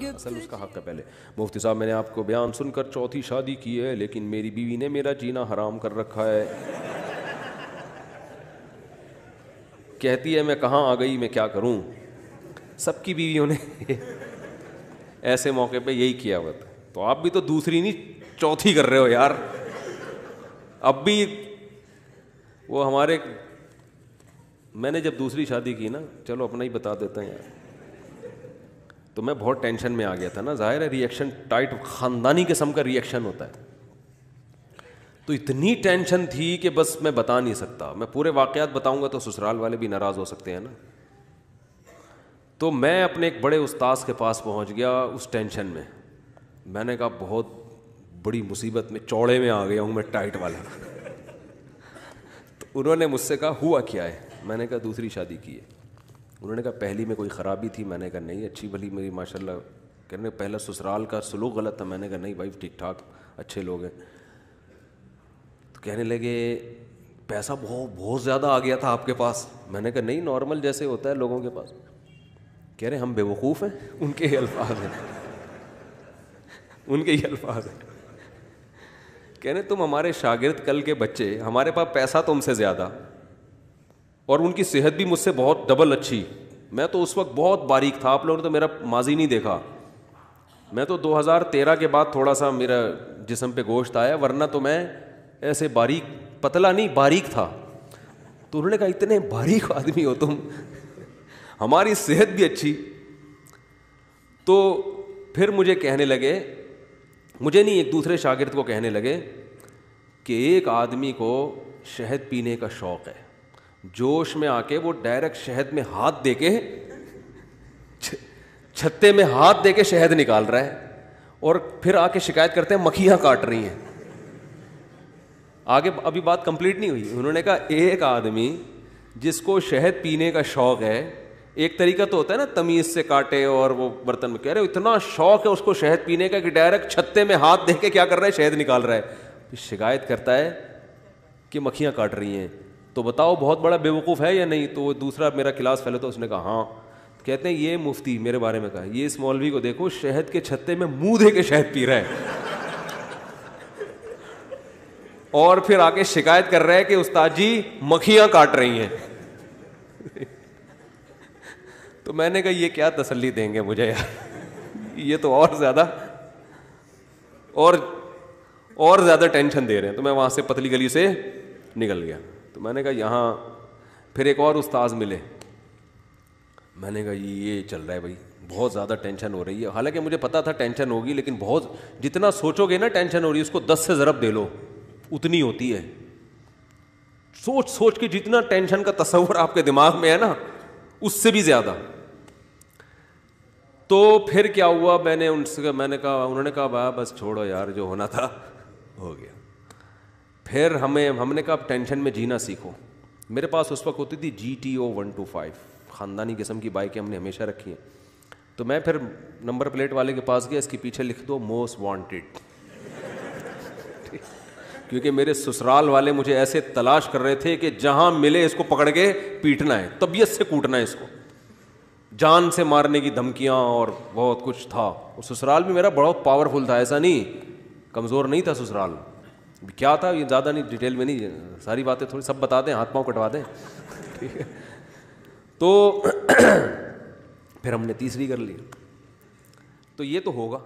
اصل اس کا حق ہے. پہلے مفتی صاحب میں نے آپ کو بیان سن کر چوتھی شادی کی ہے لیکن میری بیوی نے میرا جینا حرام کر رکھا ہے. کہتی ہے میں کہاں آ گئی, میں کیا کروں. سب کی بیویوں نے ایسے موقع پہ یہی کیا ہوا تھا. تو آپ بھی تو دوسری نہیں چوتھی کر رہے ہو یار. اب بھی وہ ہمارے, میں نے جب دوسری شادی کی نا, چلو اپنا ہی بتا دیتا ہیں یار, تو میں بہت ٹینشن میں آ گیا تھا نا. ظاہر ہے ریئیکشن ٹائٹ خاندانی قسم کا ریئیکشن ہوتا ہے. تو اتنی ٹینشن تھی کہ بس میں بتا نہیں سکتا. میں پورے واقعات بتاؤں گا تو سسرال والے بھی ناراض ہو سکتے ہیں نا. تو میں اپنے ایک بڑے استاذ کے پاس پہنچ گیا اس ٹینشن میں. میں نے کہا بہت بڑی مصیبت میں, چوڑے میں آ گیا ہوں میں, ٹائٹ والا. تو انہوں نے مجھ سے کہا ہوا کیا ہے. میں نے کہا دوسری شادی کی ہے. انہوں نے کہا پہلی میں کوئی خرابی تھی. میں نے کہا نہیں, اچھی بھلی میری ماشاء اللہ. کہنے پہلا سسرال کا سلوک غلط تھا. میں نے کہا نہیں بھائی ٹھیک ٹھاک اچھے لوگ ہیں. تو کہنے لگے پیسہ بہت زیادہ آ گیا تھا آپ کے پاس. میں نے کہا نہیں, نارمل جیسے ہوتا ہے لوگوں کے پاس. کہہ رہے ہم بے وقوف ہیں. ان کے ہی الفاظ ہیں, ان کے ہی الفاظ ہیں. کہہ رہے تم ہمارے شاگرد, کل کے بچے, ہمارے پاس پیسہ تم سے زیادہ, اور ان کی صحت بھی مجھ سے بہت ڈبل اچھی. میں تو اس وقت بہت باریک تھا. آپ لوگوں نے تو میرا ماضی نہیں دیکھا. میں تو 2013 کے بعد تھوڑا سا میرا جسم پہ گوشت آیا, ورنہ تو میں ایسے باریک, پتلا نہیں باریک تھا. تو انہوں نے کہا اتنے باریک آدمی ہو تم, ہماری صحت بھی اچھی. تو پھر مجھے کہنے لگے, مجھے نہیں ایک دوسرے شاگرد کو کہنے لگے کہ ایک آدمی کو شہد پینے کا شوق ہے. جوش میں آ کے وہ ڈائریکٹ شہد میں ہاتھ دے کے, چھتے میں ہاتھ دے کے شہد نکال رہا ہے, اور پھر آ کے شکایت کرتے ہیں مکھیاں کاٹ رہی ہیں. آگے ابھی بات کمپلیٹ نہیں ہوئی. انہوں نے کہا ایک آدمی جس کو شہد پینے کا شوق ہے, ایک طریقہ تو ہوتا ہے نا تمیز سے کاٹے اور وہ برتن میں, کہہ رہے اتنا شوق ہے اس کو شہد پینے کا کہ ڈائریکٹ چھتے میں ہاتھ دے کے کیا کر رہا ہے, شہد نکال رہا ہے. شکایت کرتا ہے کہ مکھیاں کاٹ رہی ہیں. تو بتاؤ بہت بڑا بے وقوف ہے یا نہیں. تو وہ دوسرا میرا کلاس فیلو تھا, اس نے کہا ہاں. کہتے ہیں یہ مفتی میرے بارے میں کہا, یہ اس مولوی کو دیکھو شہد کے چھتے میں منہ دے کے شہد پی رہا ہے, اور پھر آگے شکایت کر رہا ہے کہ استاد جی مکھیاں کاٹ رہی ہیں. تو میں نے کہا یہ کیا تسلی دیں گے مجھے یار, یہ تو اور زیادہ ٹینشن دے رہے ہیں. تو میں وہاں سے پتلی گلی سے نکل گیا. تو میں نے کہا یہاں پھر ایک اور استاذ ملے. میں نے کہا یہ چل رہا ہے بھائی, بہت زیادہ ٹینشن ہو رہی ہے. حالانکہ مجھے پتا تھا ٹینشن ہوگی, لیکن بہت جتنا سوچو گے نا ٹینشن ہو رہی ہے, اس کو 10 سے ضرب دے لو, اتنی ہوتی ہے. سوچ کے جتنا ٹینشن کا تصور آپ کے دماغ میں ہے نا, اس سے بھی زیادہ. تو پھر کیا ہوا, میں نے کہا, انہوں نے کہا بس چھوڑو یار, جو ہونا تھا ہو گیا. پھر ہم نے کہا ٹینشن میں جینا سیکھو. میرے پاس اس وقت ہوتی تھی GTO 125, خاندانی قسم کی بائکیں ہم نے ہمیشہ رکھی ہیں. تو میں پھر نمبر پلیٹ والے کے پاس گیا, اس کے پیچھے لکھ دو موسٹ وانٹیڈ, کیونکہ میرے سسرال والے مجھے ایسے تلاش کر رہے تھے کہ جہاں ملے اس کو پکڑ کے پیٹنا ہے, طبیعت سے کوٹنا ہے اس کو, جان سے مارنے کی دھمکیاں اور بہت کچھ تھا. اور سسرال بھی میرا بہت پاورفل تھا, ایسا نہیں کمزور نہیں تھا سسرال. کیا تھا یہ زیادہ نہیں, ڈیٹیل میں نہیں, ساری باتیں تھوڑی سب بتا دیں, ہاتھ پاؤں کٹوا دیں, ٹھیک ہے. تو پھر ہم نے تیسری کر لی. تو یہ تو ہوگا.